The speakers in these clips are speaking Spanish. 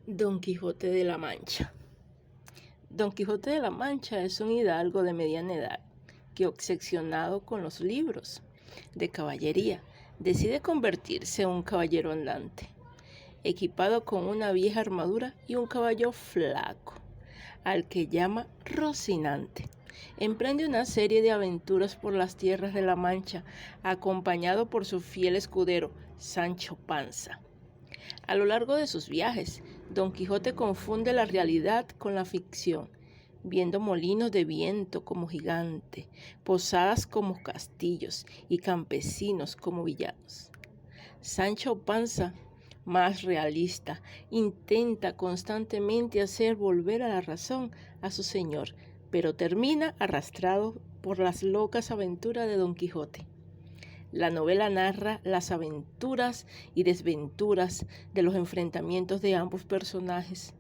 Don Quijote de la Mancha. Don Quijote de la Mancha es un hidalgo de mediana edad que, obsesionado con los libros de caballería, decide convertirse en un caballero andante, equipado con una vieja armadura y un caballo flaco, al que llama Rocinante. Emprende una serie de aventuras por las tierras de la Mancha, acompañado por su fiel escudero, Sancho Panza. A lo largo de sus viajes, Don Quijote confunde la realidad con la ficción, viendo molinos de viento como gigantes, posadas como castillos y campesinos como villanos. Sancho Panza, más realista, intenta constantemente hacer volver a la razón a su señor, pero termina arrastrado por las locas aventuras de Don Quijote. La novela narra las aventuras y desventuras de los enfrentamientos de ambos personajes,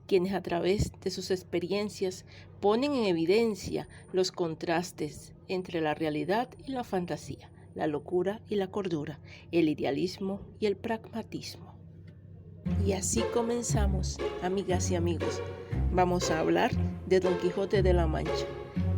quienes a través de sus experiencias ponen en evidencia los contrastes entre la realidad y la fantasía, la locura y la cordura, el idealismo y el pragmatismo. Y así comenzamos, amigas y amigos. Vamos a hablar de Don Quijote de la Mancha.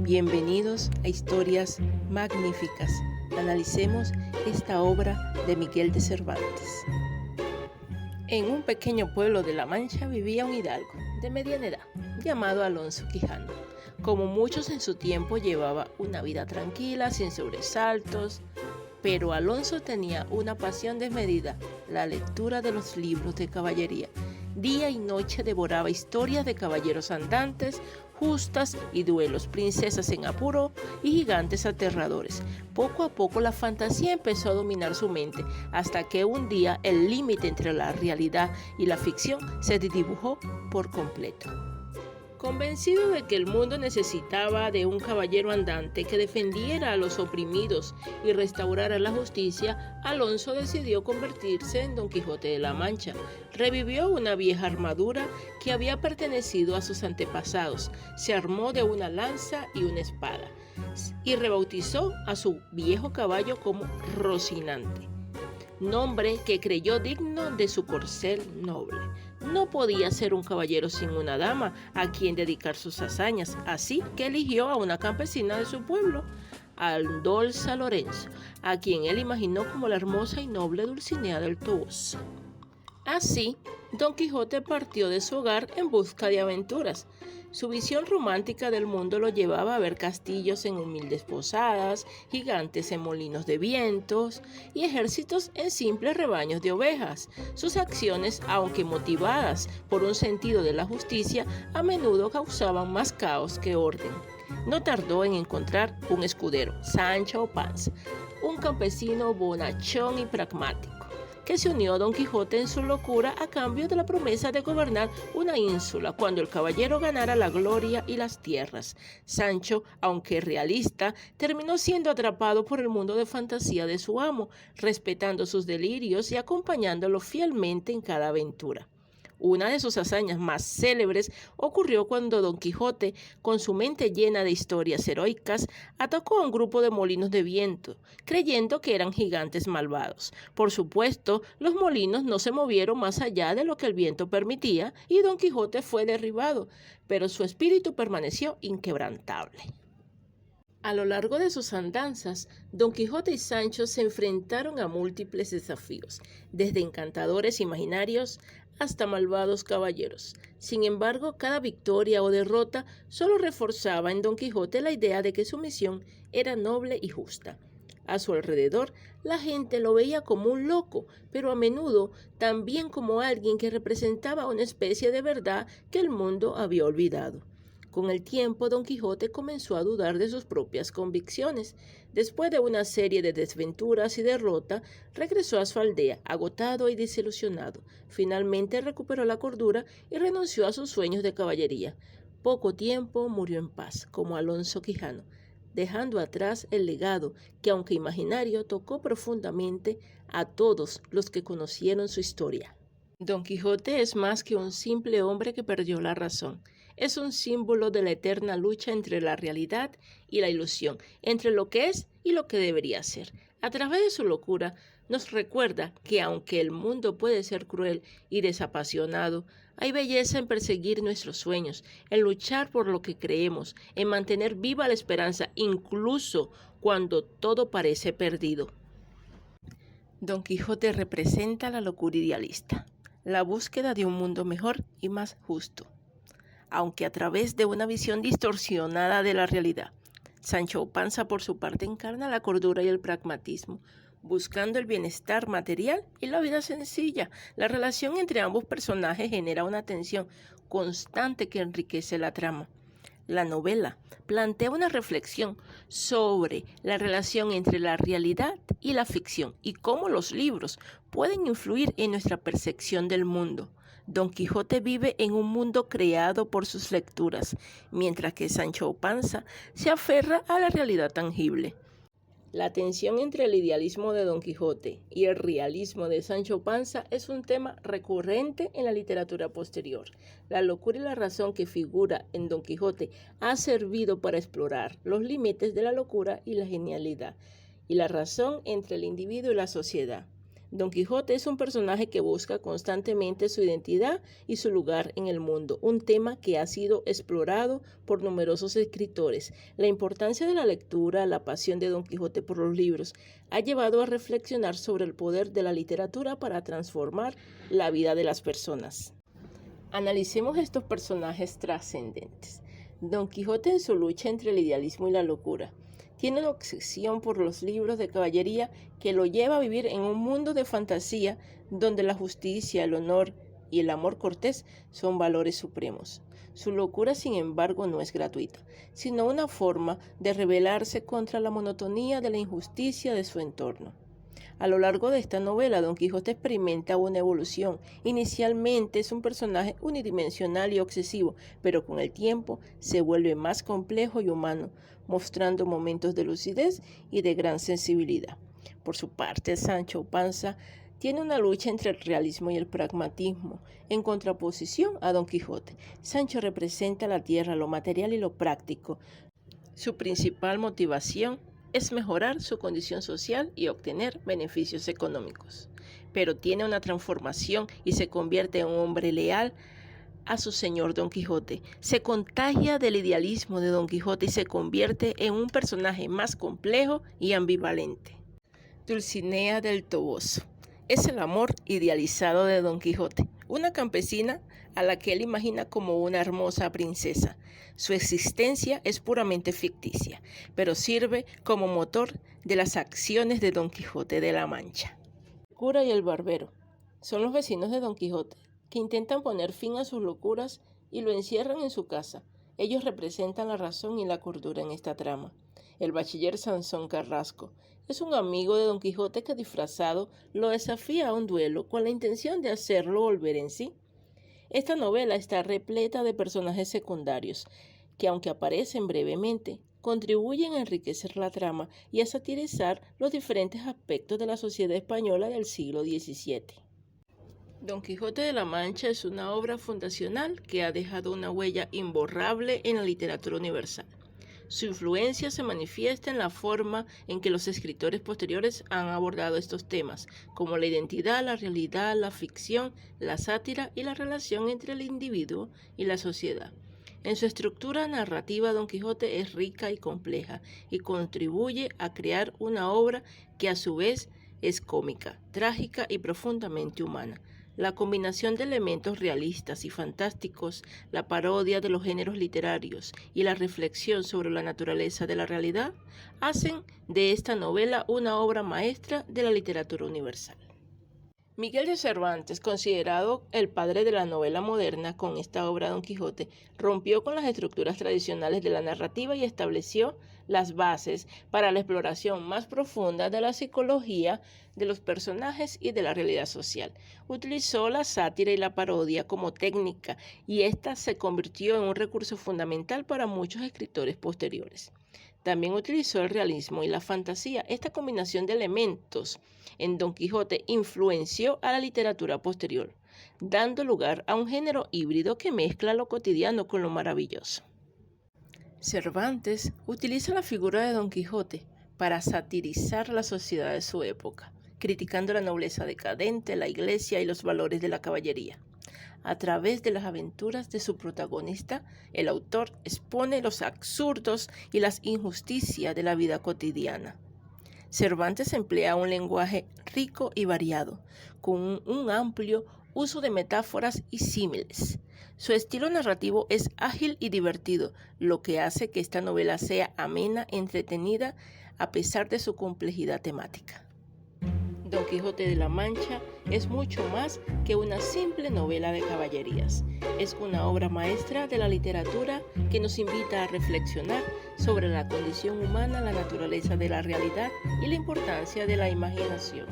Bienvenidos a Historias Magníficas. Analicemos esta obra de Miguel de Cervantes. En un pequeño pueblo de La Mancha vivía un hidalgo de mediana edad llamado Alonso Quijano. Como muchos en su tiempo, llevaba una vida tranquila, sin sobresaltos, pero Alonso tenía una pasión desmedida, la lectura de los libros de caballería. Día y noche devoraba historias de caballeros andantes, justas y duelos, princesas en apuro y gigantes aterradores. Poco a poco la fantasía empezó a dominar su mente, hasta que un día el límite entre la realidad y la ficción se dibujó por completo. Convencido de que el mundo necesitaba de un caballero andante que defendiera a los oprimidos y restaurara la justicia, Alonso decidió convertirse en Don Quijote de la Mancha. Revivió una vieja armadura que había pertenecido a sus antepasados, se armó de una lanza y una espada, y rebautizó a su viejo caballo como Rocinante, nombre que creyó digno de su corcel noble. No podía ser un caballero sin una dama a quien dedicar sus hazañas, así que eligió a una campesina de su pueblo, Aldolza Lorenzo, a quien él imaginó como la hermosa y noble Dulcinea del Toboso. Así, Don Quijote partió de su hogar en busca de aventuras. Su visión romántica del mundo lo llevaba a ver castillos en humildes posadas, gigantes en molinos de vientos y ejércitos en simples rebaños de ovejas. Sus acciones, aunque motivadas por un sentido de la justicia, a menudo causaban más caos que orden. No tardó en encontrar un escudero, Sancho Panza, un campesino bonachón y pragmático, que se unió a Don Quijote en su locura a cambio de la promesa de gobernar una ínsula cuando el caballero ganara la gloria y las tierras. Sancho, aunque realista, terminó siendo atrapado por el mundo de fantasía de su amo, respetando sus delirios y acompañándolo fielmente en cada aventura. Una de sus hazañas más célebres ocurrió cuando Don Quijote, con su mente llena de historias heroicas, atacó a un grupo de molinos de viento, creyendo que eran gigantes malvados. Por supuesto, los molinos no se movieron más allá de lo que el viento permitía y Don Quijote fue derribado, pero su espíritu permaneció inquebrantable. A lo largo de sus andanzas, Don Quijote y Sancho se enfrentaron a múltiples desafíos, desde encantadores imaginarios hasta malvados caballeros. Sin embargo, cada victoria o derrota solo reforzaba en Don Quijote la idea de que su misión era noble y justa. A su alrededor, la gente lo veía como un loco, pero a menudo también como alguien que representaba una especie de verdad que el mundo había olvidado. Con el tiempo, Don Quijote comenzó a dudar de sus propias convicciones. Después de una serie de desventuras y derrota, regresó a su aldea, agotado y desilusionado. Finalmente recuperó la cordura y renunció a sus sueños de caballería. Poco tiempo murió en paz, como Alonso Quijano, dejando atrás el legado que, aunque imaginario, tocó profundamente a todos los que conocieron su historia. Don Quijote es más que un simple hombre que perdió la razón. Es un símbolo de la eterna lucha entre la realidad y la ilusión, entre lo que es y lo que debería ser. A través de su locura, nos recuerda que aunque el mundo puede ser cruel y desapasionado, hay belleza en perseguir nuestros sueños, en luchar por lo que creemos, en mantener viva la esperanza, incluso cuando todo parece perdido. Don Quijote representa la locura idealista, la búsqueda de un mundo mejor y más justo, aunque a través de una visión distorsionada de la realidad. Sancho Panza, por su parte, encarna la cordura y el pragmatismo, buscando el bienestar material y la vida sencilla. La relación entre ambos personajes genera una tensión constante que enriquece la trama. La novela plantea una reflexión sobre la relación entre la realidad y la ficción y cómo los libros pueden influir en nuestra percepción del mundo. Don Quijote vive en un mundo creado por sus lecturas, mientras que Sancho Panza se aferra a la realidad tangible. La tensión entre el idealismo de Don Quijote y el realismo de Sancho Panza es un tema recurrente en la literatura posterior. La locura y la razón que figura en Don Quijote ha servido para explorar los límites de la locura y la genialidad, y la razón entre el individuo y la sociedad. Don Quijote es un personaje que busca constantemente su identidad y su lugar en el mundo, un tema que ha sido explorado por numerosos escritores. La importancia de la lectura, la pasión de Don Quijote por los libros, ha llevado a reflexionar sobre el poder de la literatura para transformar la vida de las personas. Analicemos estos personajes trascendentes. Don Quijote en su lucha entre el idealismo y la locura. Tiene una obsesión por los libros de caballería que lo lleva a vivir en un mundo de fantasía donde la justicia, el honor y el amor cortés son valores supremos. Su locura, sin embargo, no es gratuita, sino una forma de rebelarse contra la monotonía de la injusticia de su entorno. A lo largo de esta novela, Don Quijote experimenta una evolución. Inicialmente es un personaje unidimensional y obsesivo, pero con el tiempo se vuelve más complejo y humano, mostrando momentos de lucidez y de gran sensibilidad. Por su parte, Sancho Panza tiene una lucha entre el realismo y el pragmatismo, en contraposición a Don Quijote. Sancho representa la tierra, lo material y lo práctico. Su principal motivación es mejorar su condición social y obtener beneficios económicos. Pero tiene una transformación y se convierte en un hombre leal a su señor Don Quijote. Se contagia del idealismo de Don Quijote y se convierte en un personaje más complejo y ambivalente. Dulcinea del Toboso es el amor idealizado de Don Quijote, una campesina a la que él imagina como una hermosa princesa. Su existencia es puramente ficticia, pero sirve como motor de las acciones de Don Quijote de la Mancha. El cura y el barbero son los vecinos de Don Quijote, que intentan poner fin a sus locuras y lo encierran en su casa. Ellos representan la razón y la cordura en esta trama. El bachiller Sansón Carrasco es un amigo de Don Quijote que, disfrazado, lo desafía a un duelo con la intención de hacerlo volver en sí. Esta novela está repleta de personajes secundarios que, aunque aparecen brevemente, contribuyen a enriquecer la trama y a satirizar los diferentes aspectos de la sociedad española del siglo XVII. Don Quijote de la Mancha es una obra fundacional que ha dejado una huella imborrable en la literatura universal. Su influencia se manifiesta en la forma en que los escritores posteriores han abordado estos temas, como la identidad, la realidad, la ficción, la sátira y la relación entre el individuo y la sociedad. En su estructura narrativa, Don Quijote es rica y compleja y contribuye a crear una obra que a su vez es cómica, trágica y profundamente humana. La combinación de elementos realistas y fantásticos, la parodia de los géneros literarios y la reflexión sobre la naturaleza de la realidad hacen de esta novela una obra maestra de la literatura universal. Miguel de Cervantes, considerado el padre de la novela moderna con esta obra Don Quijote, rompió con las estructuras tradicionales de la narrativa y estableció las bases para la exploración más profunda de la psicología de los personajes y de la realidad social. Utilizó la sátira y la parodia como técnica y esta se convirtió en un recurso fundamental para muchos escritores posteriores. También utilizó el realismo y la fantasía. Esta combinación de elementos en Don Quijote influenció a la literatura posterior, dando lugar a un género híbrido que mezcla lo cotidiano con lo maravilloso. Cervantes utiliza la figura de Don Quijote para satirizar la sociedad de su época. criticando la nobleza decadente, la iglesia y los valores de la caballería. A través de las aventuras de su protagonista, el autor expone los absurdos y las injusticias de la vida cotidiana. Cervantes emplea un lenguaje rico y variado, con un amplio uso de metáforas y símiles. Su estilo narrativo es ágil y divertido, lo que hace que esta novela sea amena, entretenida, a pesar de su complejidad temática. Don Quijote de la Mancha es mucho más que una simple novela de caballerías. Es una obra maestra de la literatura que nos invita a reflexionar sobre la condición humana, la naturaleza de la realidad y la importancia de la imaginación.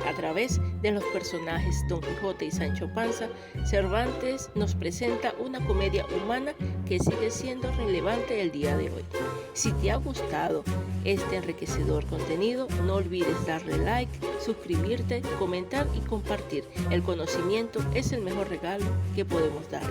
A través de los personajes Don Quijote y Sancho Panza, Cervantes nos presenta una comedia humana que sigue siendo relevante el día de hoy. Si te ha gustado este enriquecedor contenido, no olvides darle like, suscribirte, comentar y compartir. El conocimiento es el mejor regalo que podemos dar.